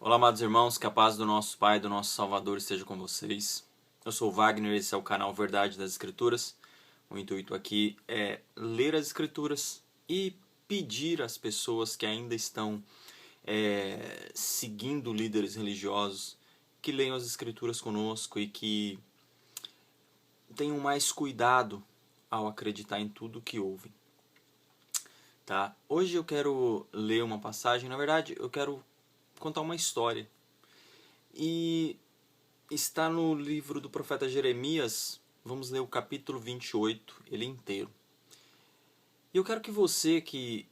Olá, amados irmãos, que a paz do nosso Pai, do nosso Salvador esteja com vocês. Eu sou o Wagner, esse é o canal Verdade das Escrituras. O intuito aqui é ler as Escrituras e pedir às pessoas que ainda estão seguindo líderes religiosos que leiam as Escrituras conosco e que tenham mais cuidado ao acreditar em tudo que ouvem. Tá? Hoje eu quero ler uma passagem, na verdade eu quero contar uma história. E está no livro do profeta Jeremias, vamos ler o capítulo 28, ele inteiro. E eu quero que você que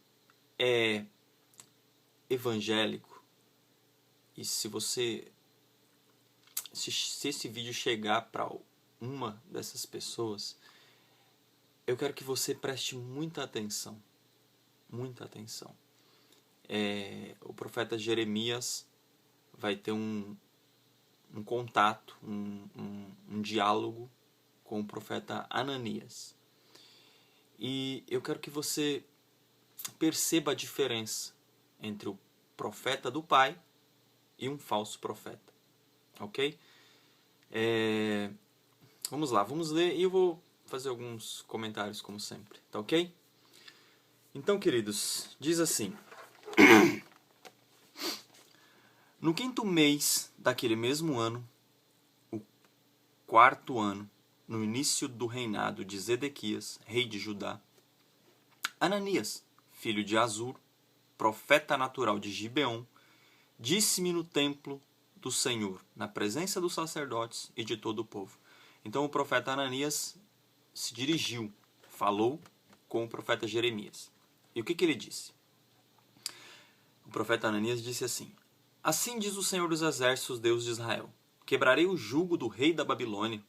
é evangélico, e se esse vídeo chegar para uma dessas pessoas, eu quero que você preste muita atenção. Muita atenção. O profeta Jeremias vai ter um contato, um diálogo com o profeta Ananias. E eu quero que você perceba a diferença entre o profeta do Pai e um falso profeta. Ok? Vamos lá, vamos ler e eu vou fazer alguns comentários como sempre. Tá ok? Então, queridos, diz assim: No 5º mês daquele mesmo ano, o 4º ano, no início do reinado de Zedequias, rei de Judá, Ananias, filho de Azur, profeta natural de Gibeon, disse-me no templo do Senhor, na presença dos sacerdotes e de todo o povo. Então o profeta Ananias se dirigiu, falou com o profeta Jeremias. E o que ele disse? O profeta Ananias disse assim: Assim diz o Senhor dos Exércitos, Deus de Israel: Quebrarei o jugo do rei da Babilônia.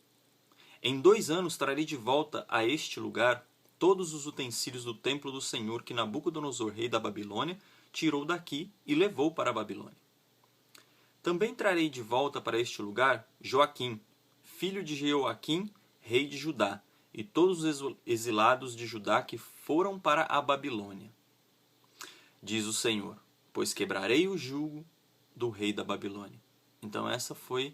Em 2 anos trarei de volta a este lugar todos os utensílios do templo do Senhor que Nabucodonosor, rei da Babilônia, tirou daqui e levou para a Babilônia. Também trarei de volta para este lugar Joaquim, filho de Jeoaquim, rei de Judá, e todos os exilados de Judá que foram para a Babilônia. Diz o Senhor: Pois quebrarei o jugo do rei da Babilônia. Então essa foi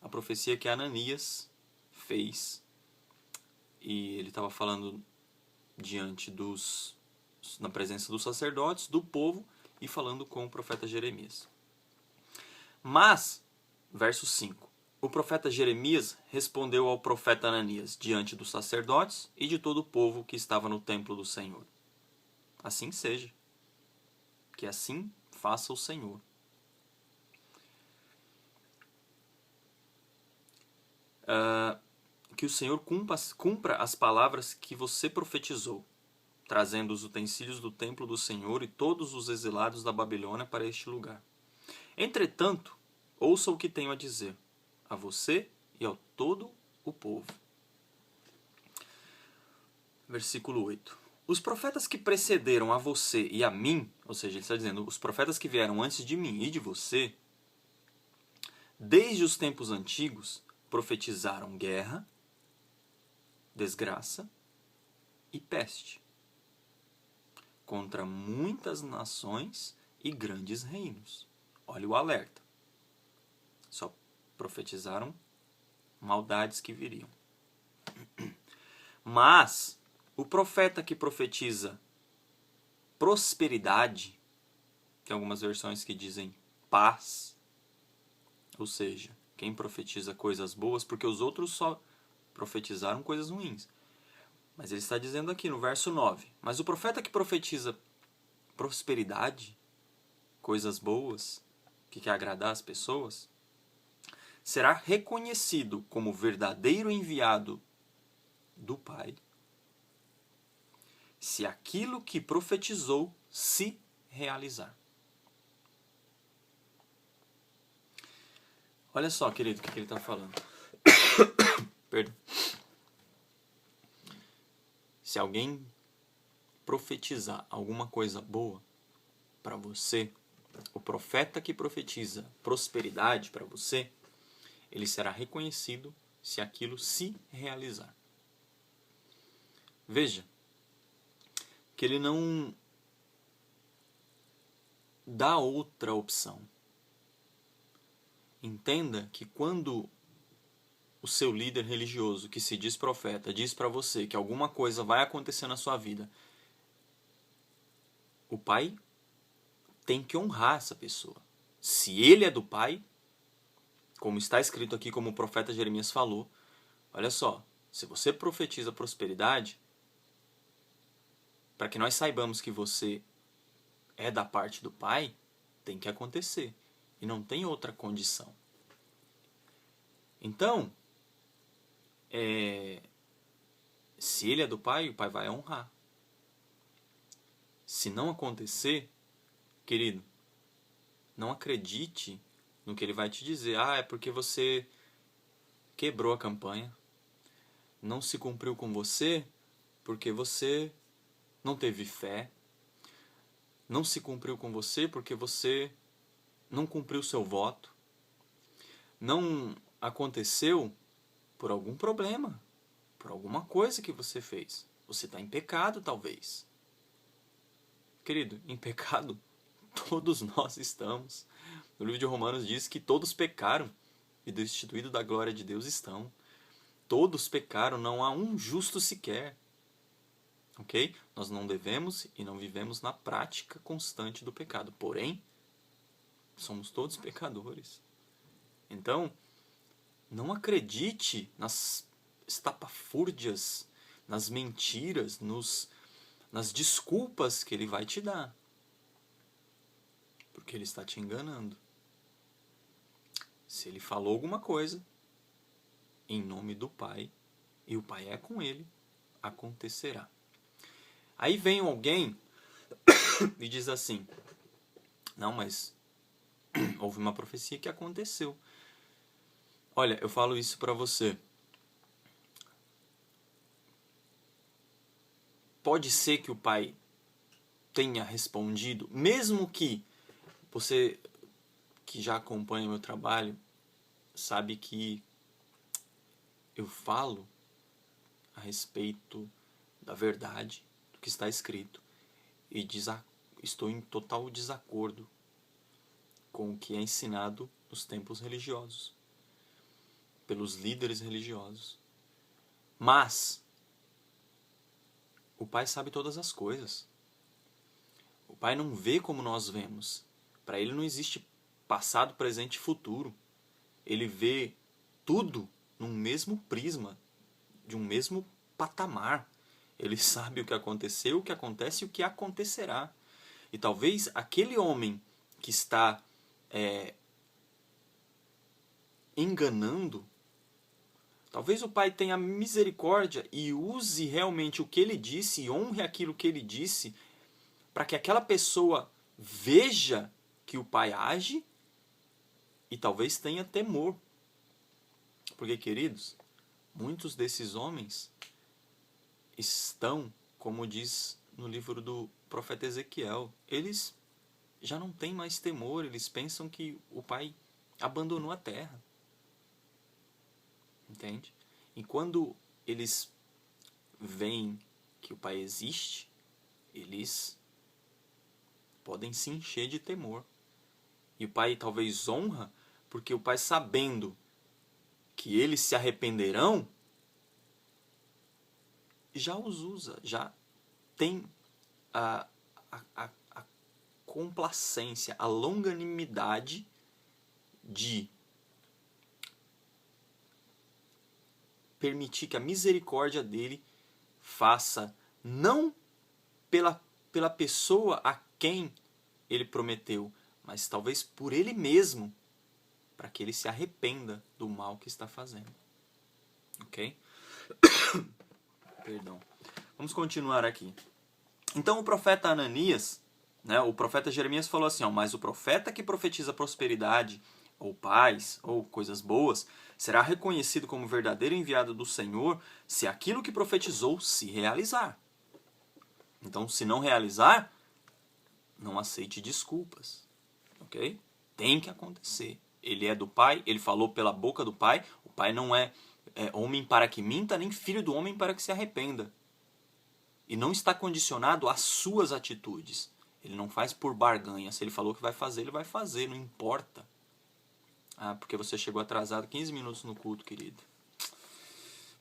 a profecia que Ananias fez. E ele estava falando na presença dos sacerdotes, do povo, e falando com o profeta Jeremias. Mas, verso 5, o profeta Jeremias respondeu ao profeta Ananias diante dos sacerdotes e de todo o povo que estava no templo do Senhor: Assim seja, que assim faça o Senhor. Que o Senhor cumpra as palavras que você profetizou, trazendo os utensílios do templo do Senhor e todos os exilados da Babilônia para este lugar. Entretanto, ouça o que tenho a dizer, a você e a todo o povo. Versículo 8. Os profetas que precederam a você e a mim, ou seja, ele está dizendo, os profetas que vieram antes de mim e de você, desde os tempos antigos, profetizaram guerra, desgraça e peste contra muitas nações e grandes reinos. Olha o alerta. Só profetizaram maldades que viriam. Mas o profeta que profetiza prosperidade, tem algumas versões que dizem paz, ou seja, quem profetiza coisas boas, porque os outros só profetizaram coisas ruins. Mas ele está dizendo aqui no verso 9, mas o profeta que profetiza prosperidade, coisas boas, que quer agradar as pessoas, será reconhecido como verdadeiro enviado do Pai, se aquilo que profetizou se realizar. Olha só, querido, o que ele está falando. Perdão. Se alguém profetizar alguma coisa boa para você, o profeta que profetiza prosperidade para você, ele será reconhecido se aquilo se realizar. Veja que ele não dá outra opção. Entenda que quando o seu líder religioso, que se diz profeta, diz para você que alguma coisa vai acontecer na sua vida, o pai tem que honrar essa pessoa. Se ele é do pai, como está escrito aqui, como o profeta Jeremias falou, olha só, se você profetiza prosperidade, para que nós saibamos que você é da parte do pai, tem que acontecer. E não tem outra condição. Então, se ele é do pai, o pai vai honrar. Se não acontecer, querido, não acredite no que ele vai te dizer. Ah, é porque você quebrou a campanha. Não se cumpriu com você porque você não teve fé. Não se cumpriu com você porque você não cumpriu seu voto. Não aconteceu por algum problema, por alguma coisa que você fez. Você está em pecado, talvez. Querido, em pecado todos nós estamos. No livro de Romanos diz que todos pecaram e destituídos da glória de Deus estão. Todos pecaram, não há um justo sequer. Ok? Nós não devemos e não vivemos na prática constante do pecado. Porém, somos todos pecadores. Então, não acredite nas estapafúrdias, nas mentiras, nas desculpas que ele vai te dar. Porque ele está te enganando. Se ele falou alguma coisa, em nome do Pai, e o Pai é com ele, acontecerá. Aí vem alguém e diz assim, não, mas houve uma profecia que aconteceu. Olha, eu falo isso para você. Pode ser que o Pai tenha respondido, mesmo que você que já acompanha meu trabalho sabe que eu falo a respeito da verdade, do que está escrito, e estou em total desacordo com o que é ensinado nos templos religiosos, pelos líderes religiosos. Mas o Pai sabe todas as coisas. O Pai não vê como nós vemos. Para ele não existe passado, presente e futuro. Ele vê tudo num mesmo prisma, de um mesmo patamar. Ele sabe o que aconteceu, o que acontece e o que acontecerá. E talvez aquele homem que está enganando, talvez o Pai tenha misericórdia e use realmente o que ele disse e honre aquilo que ele disse, para que aquela pessoa veja que o Pai age e talvez tenha temor. Porque, queridos, muitos desses homens estão, como diz no livro do profeta Ezequiel, eles já não têm mais temor, eles pensam que o Pai abandonou a terra. Entende? E quando eles veem que o Pai existe, eles podem se encher de temor. E o Pai talvez honra, porque o Pai, sabendo que eles se arrependerão, já os usa, já tem a complacência, a longanimidade de permitir que a misericórdia dele faça, não pela pessoa a quem ele prometeu, mas talvez por ele mesmo, para que ele se arrependa do mal que está fazendo. Ok? Perdão. Vamos continuar aqui. Então o profeta Ananias, o profeta Jeremias falou assim, mas o profeta que profetiza prosperidade, ou paz, ou coisas boas, será reconhecido como verdadeiro enviado do Senhor se aquilo que profetizou se realizar. Então, se não realizar, não aceite desculpas. Ok? Tem que acontecer. Ele é do Pai, ele falou pela boca do Pai. O Pai não é homem para que minta, nem filho do homem para que se arrependa. E não está condicionado às suas atitudes. Ele não faz por barganha. Se ele falou que vai fazer, ele vai fazer, não importa. Ah, porque você chegou atrasado 15 minutos no culto, querido.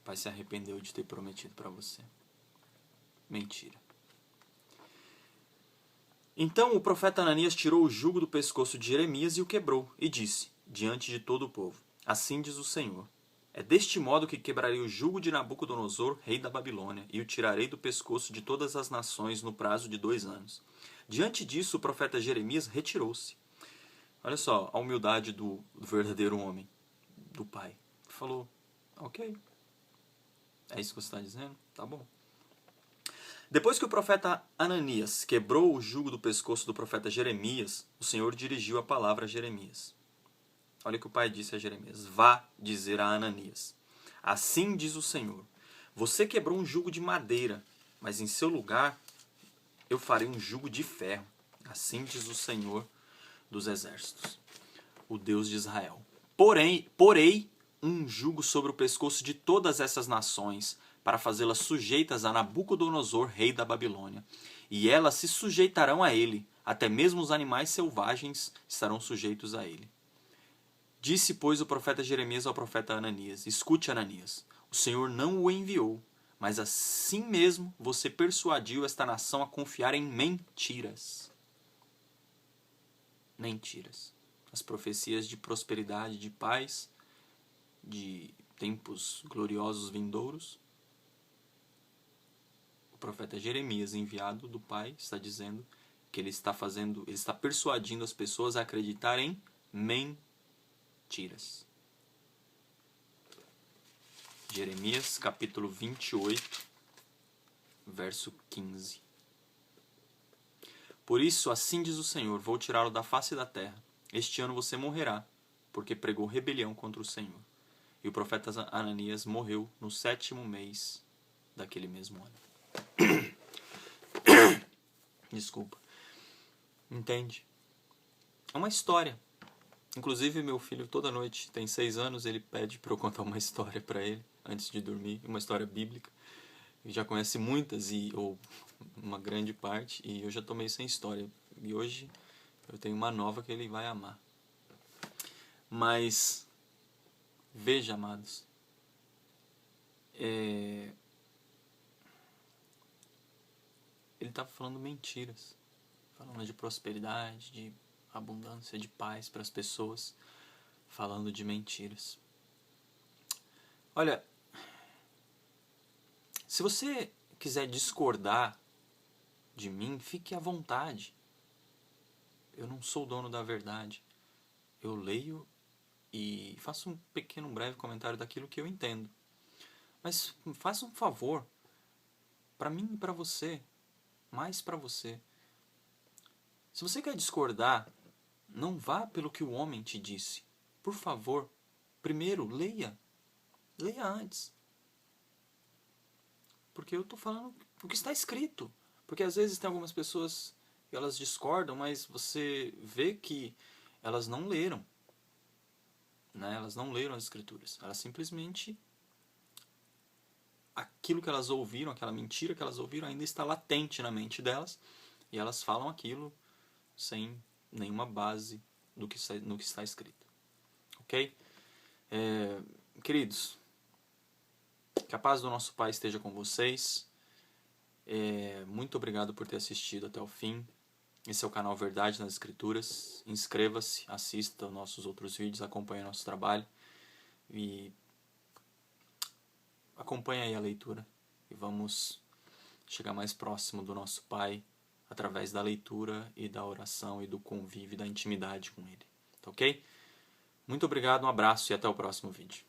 O pai se arrependeu de ter prometido para você. Mentira. Então o profeta Ananias tirou o jugo do pescoço de Jeremias e o quebrou, e disse, diante de todo o povo, assim diz o Senhor, é deste modo que quebrarei o jugo de Nabucodonosor, rei da Babilônia, e o tirarei do pescoço de todas as nações no prazo de 2 anos. Diante disso, o profeta Jeremias retirou-se. Olha só a humildade do verdadeiro homem, do pai. Falou, ok, é isso que você está dizendo? Tá bom. Depois que o profeta Ananias quebrou o jugo do pescoço do profeta Jeremias, o Senhor dirigiu a palavra a Jeremias. Olha o que o pai disse a Jeremias. Vá dizer a Ananias. Assim diz o Senhor. Você quebrou um jugo de madeira, mas em seu lugar eu farei um jugo de ferro. Assim diz o Senhor dos exércitos, o Deus de Israel. Porei um jugo sobre o pescoço de todas essas nações, para fazê-las sujeitas a Nabucodonosor, rei da Babilônia. E elas se sujeitarão a ele, até mesmo os animais selvagens estarão sujeitos a ele. Disse, pois, o profeta Jeremias ao profeta Ananias, escute, Ananias, o Senhor não o enviou, mas assim mesmo você persuadiu esta nação a confiar em mentiras. Mentiras. As profecias de prosperidade, de paz, de tempos gloriosos vindouros. O profeta Jeremias, enviado do Pai, está dizendo que ele está persuadindo as pessoas a acreditar em mentiras. Jeremias, capítulo 28, verso 15. Por isso, assim diz o Senhor, vou tirá-lo da face da terra. Este ano você morrerá, porque pregou rebelião contra o Senhor. E o profeta Ananias morreu no 7º mês daquele mesmo ano. Desculpa. Entende? É uma história. Inclusive, meu filho, toda noite, tem 6 anos, ele pede para eu contar uma história para ele, antes de dormir, uma história bíblica. Ele já conhece muitas, ou uma grande parte, e eu já tô meio sem história. E hoje eu tenho uma nova que ele vai amar. Mas, veja, amados, ele estava falando mentiras, falando de prosperidade, de abundância, de paz para as pessoas, falando de mentiras. Olha, se você quiser discordar de mim, fique à vontade. Eu não sou o dono da verdade. Eu leio e faço um pequeno, breve comentário daquilo que eu entendo. Mas faça um favor, para mim e para você, mais para você. Se você quer discordar, não vá pelo que o homem te disse. Por favor, primeiro leia. Leia antes. Porque eu estou falando o que está escrito. Porque às vezes tem algumas pessoas que elas discordam, mas você vê que elas não leram. Né? Elas não leram as escrituras. Elas simplesmente... aquilo que elas ouviram, aquela mentira que elas ouviram, ainda está latente na mente delas. E elas falam aquilo sem nenhuma base no que está escrito. Ok? Queridos, que a paz do nosso Pai esteja com vocês. Muito obrigado por ter assistido até o fim. Esse é o canal Verdade nas Escrituras. Inscreva-se, assista aos nossos outros vídeos, acompanhe nosso trabalho e acompanhe aí a leitura. E vamos chegar mais próximo do nosso Pai através da leitura e da oração e do convívio e da intimidade com Ele. Tá ok? Muito obrigado, um abraço e até o próximo vídeo.